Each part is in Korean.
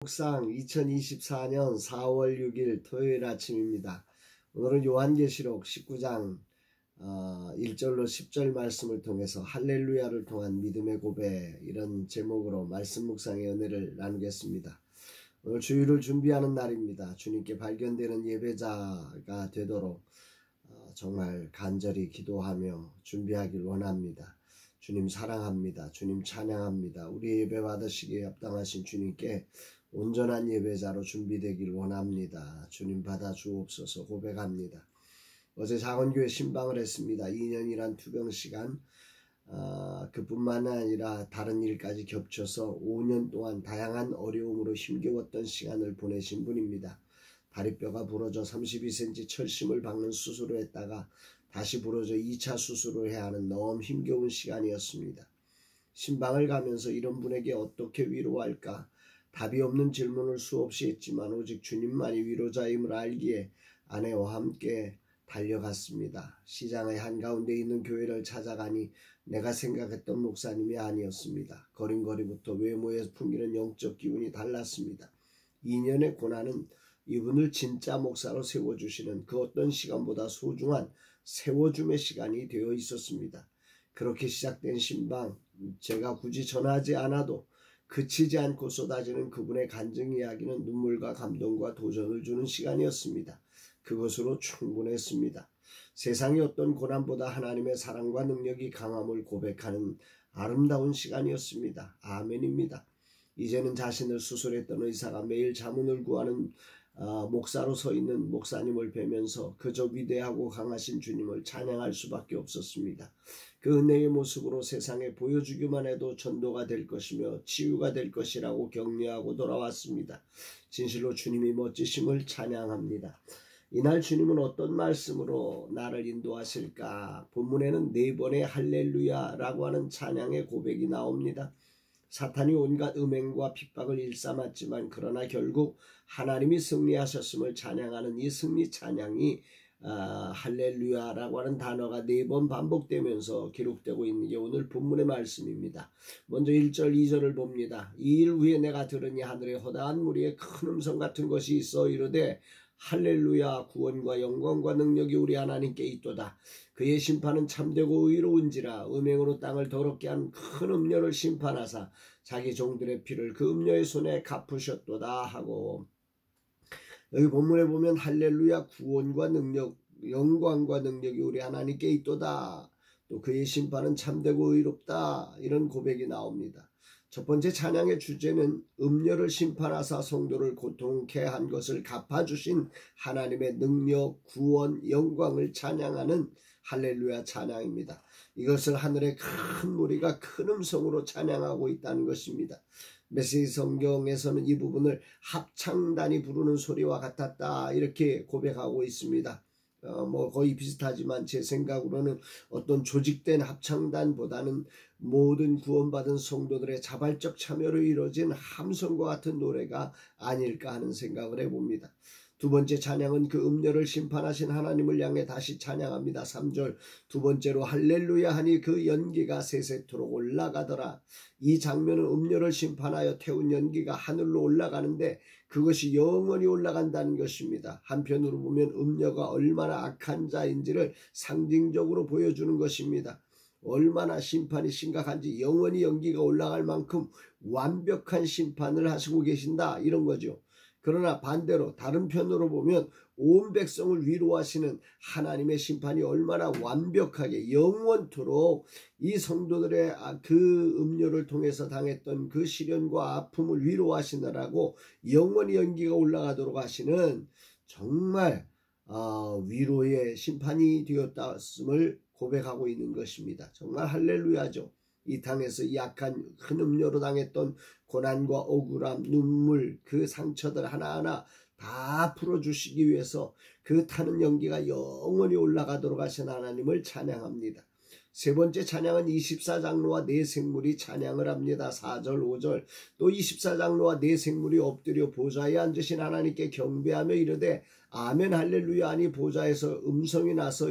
묵상 2024년 4월 6일 토요일 아침입니다. 오늘은 요한계시록 19장 1절로 10절 말씀을 통해서 할렐루야를 통한 믿음의 고백, 이런 제목으로 말씀 묵상의 은혜를 나누겠습니다. 오늘 주일을 준비하는 날입니다. 주님께 발견되는 예배자가 되도록 정말 간절히 기도하며 준비하길 원합니다. 주님 사랑합니다. 주님 찬양합니다. 우리 예배 받으시기에 합당하신 주님께 온전한 예배자로 준비되길 원합니다. 주님 받아 주옵소서 고백합니다. 어제 작은교회 신방을 했습니다. 2년이란 투병시간, 그뿐만 아니라 다른 일까지 겹쳐서 5년 동안 다양한 어려움으로 힘겨웠던 시간을 보내신 분입니다. 다리뼈가 부러져 32cm 철심을 박는 수술을 했다가 다시 부러져 2차 수술을 해야 하는 너무 힘겨운 시간이었습니다. 신방을 가면서 이런 분에게 어떻게 위로할까? 답이 없는 질문을 수없이 했지만 오직 주님만이 위로자임을 알기에 아내와 함께 달려갔습니다. 시장의 한가운데 있는 교회를 찾아가니 내가 생각했던 목사님이 아니었습니다. 걸음걸이부터 외모에 풍기는 영적 기운이 달랐습니다. 2년의 고난은 이분을 진짜 목사로 세워주시는 그 어떤 시간보다 소중한 세워줌의 시간이 되어 있었습니다. 그렇게 시작된 신방, 제가 굳이 전하지 않아도 그치지 않고 쏟아지는 그분의 간증 이야기는 눈물과 감동과 도전을 주는 시간이었습니다. 그것으로 충분했습니다. 세상의 어떤 고난보다 하나님의 사랑과 능력이 강함을 고백하는 아름다운 시간이었습니다. 아멘입니다. 이제는 자신을 수술했던 의사가 매일 자문을 구하는 목사로 서 있는 목사님을 뵈면서 그저 위대하고 강하신 주님을 찬양할 수밖에 없었습니다. 그 은혜의 모습으로 세상에 보여주기만 해도 전도가 될 것이며 치유가 될 것이라고 격려하고 돌아왔습니다. 진실로 주님이 멋지심을 찬양합니다. 이날 주님은 어떤 말씀으로 나를 인도하실까? 본문에는 4번의 할렐루야라고 하는 찬양의 고백이 나옵니다. 사탄이 온갖 음행과 핍박을 일삼았지만 그러나 결국 하나님이 승리하셨음을 찬양하는 이 승리 찬양이 할렐루야라고 하는 단어가 4번 반복되면서 기록되고 있는 게 오늘 본문의 말씀입니다. 먼저 1절 2절을 봅니다. 이 일 후에 내가 들으니 하늘에 허다한 무리에 큰 음성 같은 것이 있어 이르되 할렐루야, 구원과 영광과 능력이 우리 하나님께 있도다. 그의 심판은 참되고 의로운지라. 음행으로 땅을 더럽게 한 큰 음녀를 심판하사 자기 종들의 피를 그 음녀의 손에 갚으셨도다 하고, 여기 본문에 보면 할렐루야, 구원과 능력, 영광과 능력이 우리 하나님께 있도다. 또 그의 심판은 참되고 의롭다. 이런 고백이 나옵니다. 첫 번째 찬양의 주제는 음녀를 심판하사 성도를 고통케 한 것을 갚아주신 하나님의 능력, 구원, 영광을 찬양하는 할렐루야 찬양입니다. 이것을 하늘의 큰 무리가 큰 음성으로 찬양하고 있다는 것입니다. 메시지 성경에서는 이 부분을 합창단이 부르는 소리와 같았다 이렇게 고백하고 있습니다. 거의 비슷하지만 제 생각으로는 어떤 조직된 합창단보다는 모든 구원받은 성도들의 자발적 참여로 이루어진 함성과 같은 노래가 아닐까 하는 생각을 해봅니다. 두 번째 찬양은 그 음녀를 심판하신 하나님을 향해 다시 찬양합니다. 3절 두 번째로 할렐루야 하니 그 연기가 세세토록 올라가더라. 이 장면은 음녀를 심판하여 태운 연기가 하늘로 올라가는데 그것이 영원히 올라간다는 것입니다. 한편으로 보면 음녀가 얼마나 악한 자인지를 상징적으로 보여주는 것입니다. 얼마나 심판이 심각한지 영원히 연기가 올라갈 만큼 완벽한 심판을 하시고 계신다 이런 거죠. 그러나 반대로 다른 편으로 보면 온 백성을 위로하시는 하나님의 심판이 얼마나 완벽하게 영원토록 이 성도들의 그 음료를 통해서 당했던 그 시련과 아픔을 위로하시느라고 영원히 연기가 올라가도록 하시는 정말 위로의 심판이 되었다음을 고백하고 있는 것입니다. 정말 할렐루야죠. 이 땅에서 약한 큰 음료로 당했던 고난과 억울함, 눈물, 그 상처들 하나하나 다 풀어주시기 위해서 그 타는 연기가 영원히 올라가도록 하신 하나님을 찬양합니다. 세 번째 찬양은 24장로와 4생물이 찬양을 합니다. 4절 5절 또 24장로와 4생물이 엎드려 보좌에 앉으신 하나님께 경배하며 이르되 아멘 할렐루야 하니 보좌에서 음성이 나서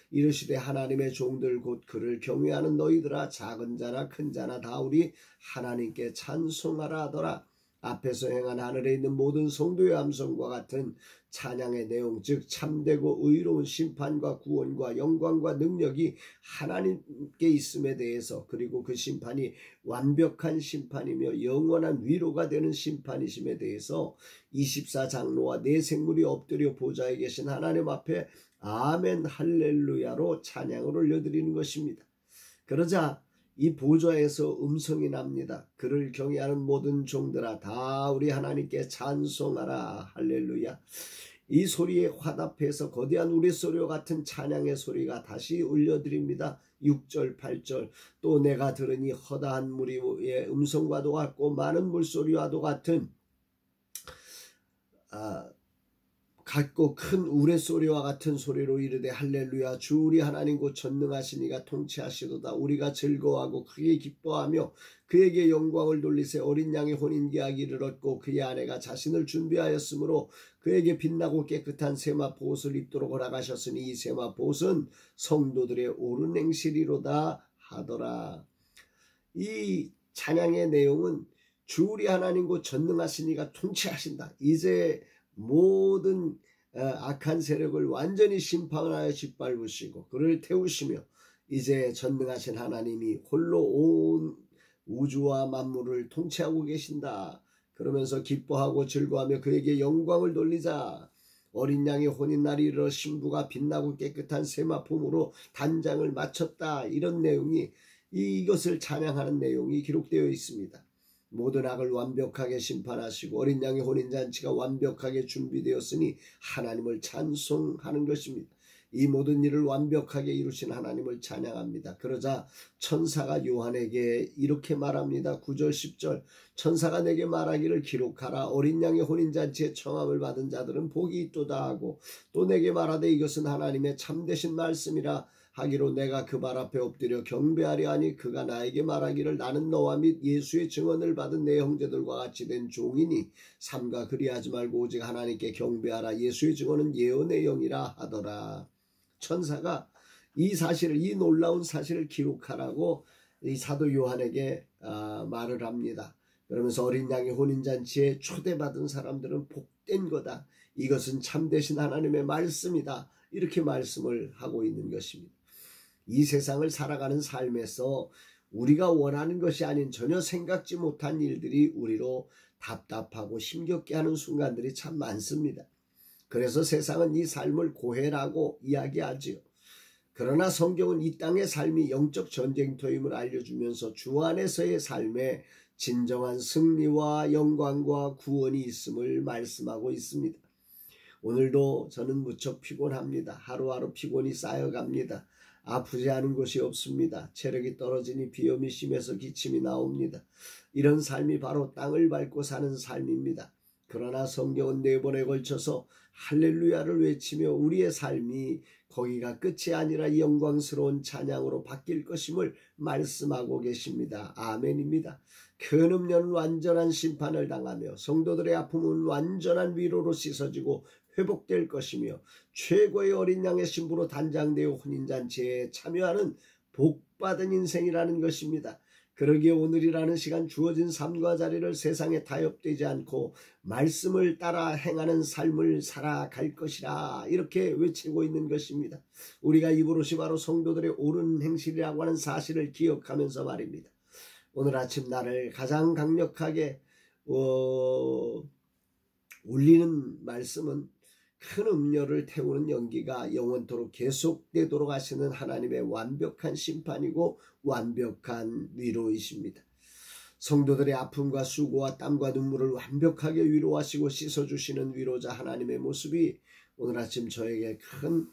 이르시되 하나님의 종들 곧 그를 경외하는 너희들아 작은 자나 큰 자나 다 우리 하나님께 찬송하라 하더라. 앞에서 행한 하늘에 있는 모든 성도의 함성과 같은 찬양의 내용, 즉 참되고 의로운 심판과 구원과 영광과 능력이 하나님께 있음에 대해서, 그리고 그 심판이 완벽한 심판이며 영원한 위로가 되는 심판이심에 대해서 24장로와 네 생물이 엎드려 보좌에 계신 하나님 앞에 아멘 할렐루야로 찬양을 올려드리는 것입니다. 그러자 이 보좌에서 음성이 납니다. 그를 경외하는 모든 종들아 다 우리 하나님께 찬송하라 할렐루야. 이 소리에 화답해서 거대한 우레소리와 같은 찬양의 소리가 다시 울려드립니다. 6절 8절 또 내가 들으니 허다한 무리의 음성과도 같고 많은 물소리와도 같은 같고 큰 우레소리와 같은 소리로 이르되 할렐루야. 주 우리 하나님 곧 전능하신 이가 통치하시도다. 우리가 즐거워하고 크게 기뻐하며 그에게 영광을 돌리세. 어린 양의 혼인계약을 얻고 그의 아내가 자신을 준비하였으므로 그에게 빛나고 깨끗한 세마포옷을 입도록 허락하셨으니 이 세마포옷은 성도들의 옳은 행실이로다 하더라. 이 찬양의 내용은 주 우리 하나님 곧 전능하신 이가 통치하신다. 이제 모든 악한 세력을 완전히 심판하여 짓밟으시고 그를 태우시며 이제 전능하신 하나님이 홀로 온 우주와 만물을 통치하고 계신다. 그러면서 기뻐하고 즐거워하며 그에게 영광을 돌리자. 어린 양의 혼인날이 이르러 신부가 빛나고 깨끗한 세마포으로 단장을 마쳤다. 이런 내용이 이것을 찬양하는 내용이 기록되어 있습니다. 모든 악을 완벽하게 심판하시고 어린 양의 혼인잔치가 완벽하게 준비되었으니 하나님을 찬송하는 것입니다. 이 모든 일을 완벽하게 이루신 하나님을 찬양합니다. 그러자 천사가 요한에게 이렇게 말합니다. 9절 10절 천사가 내게 말하기를 기록하라. 어린 양의 혼인잔치에 청함을 받은 자들은 복이 있도다 하고 또 내게 말하되 이것은 하나님의 참되신 말씀이라 하기로 내가 그 발 앞에 엎드려 경배하려 하니 그가 나에게 말하기를 나는 너와 및 예수의 증언을 받은 내 형제들과 같이 된 종이니 삼가 그리하지 말고 오직 하나님께 경배하라. 예수의 증언은 예언의 영이라 하더라. 천사가 이 사실을, 이 놀라운 사실을 기록하라고 이 사도 요한에게 말을 합니다. 그러면서 어린 양의 혼인잔치에 초대받은 사람들은 복된 거다. 이것은 참되신 하나님의 말씀이다. 이렇게 말씀을 하고 있는 것입니다. 이 세상을 살아가는 삶에서 우리가 원하는 것이 아닌 전혀 생각지 못한 일들이 우리로 답답하고 힘겹게 하는 순간들이 참 많습니다. 그래서 세상은 이 삶을 고해라고 이야기하지요. 그러나 성경은 이 땅의 삶이 영적 전쟁터임을 알려주면서 주 안에서의 삶에 진정한 승리와 영광과 구원이 있음을 말씀하고 있습니다. 오늘도 저는 무척 피곤합니다. 하루하루 피곤이 쌓여갑니다. 아프지 않은 곳이 없습니다. 체력이 떨어지니 비염이 심해서 기침이 나옵니다. 이런 삶이 바로 땅을 밟고 사는 삶입니다. 그러나 성경은 4번에 걸쳐서 할렐루야를 외치며 우리의 삶이 거기가 끝이 아니라 영광스러운 찬양으로 바뀔 것임을 말씀하고 계십니다. 아멘입니다. 큰 음료는 완전한 심판을 당하며 성도들의 아픔은 완전한 위로로 씻어지고 회복될 것이며 최고의 어린 양의 신부로 단장되어 혼인잔치에 참여하는 복받은 인생이라는 것입니다. 그러기에 오늘이라는 시간 주어진 삶과 자리를 세상에 타협되지 않고 말씀을 따라 행하는 삶을 살아갈 것이라 이렇게 외치고 있는 것입니다. 우리가 이 버릇이 바로 성도들의 옳은 행실이라고 하는 사실을 기억하면서 말입니다. 오늘 아침 나를 가장 강력하게 울리는 말씀은 큰 음료를 태우는 연기가 영원토록 계속되도록 하시는 하나님의 완벽한 심판이고 완벽한 위로이십니다. 성도들의 아픔과 수고와 땀과 눈물을 완벽하게 위로하시고 씻어주시는 위로자 하나님의 모습이 오늘 아침 저에게 큰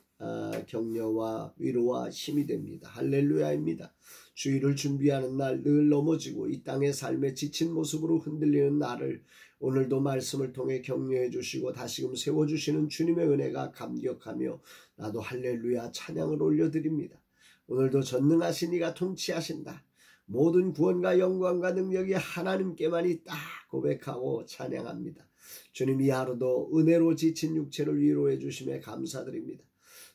격려와 위로와 힘이 됩니다. 할렐루야입니다. 주일을 준비하는 날 늘 넘어지고 이 땅의 삶에 지친 모습으로 흔들리는 나를 오늘도 말씀을 통해 격려해 주시고 다시금 세워주시는 주님의 은혜가 감격하며 나도 할렐루야 찬양을 올려드립니다. 오늘도 전능하신 이가 통치하신다. 모든 구원과 영광과 능력이 하나님께만 있다 고백하고 찬양합니다. 주님 이 하루도 은혜로 지친 육체를 위로해 주심에 감사드립니다.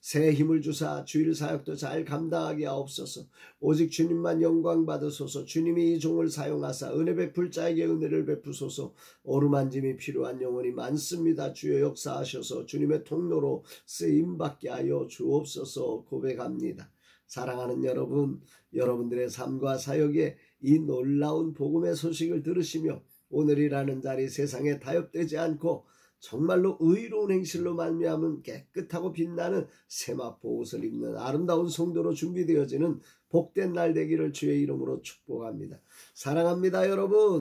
새 힘을 주사 주일 사역도 잘 감당하게 하옵소서. 오직 주님만 영광 받으소서. 주님이 이 종을 사용하사 은혜 베풀 자에게 은혜를 베푸소서. 오르만짐이 필요한 영혼이 많습니다. 주여 역사하셔서 주님의 통로로 쓰임받게 하여 주옵소서. 고백합니다. 사랑하는 여러분, 여러분들의 삶과 사역에 이 놀라운 복음의 소식을 들으시며 오늘이라는 자리 세상에 타협되지 않고 정말로 의로운 행실로 말미암은 깨끗하고 빛나는 세마포 옷을 입는 아름다운 성도로 준비되어지는 복된 날 되기를 주의 이름으로 축복합니다. 사랑합니다, 여러분.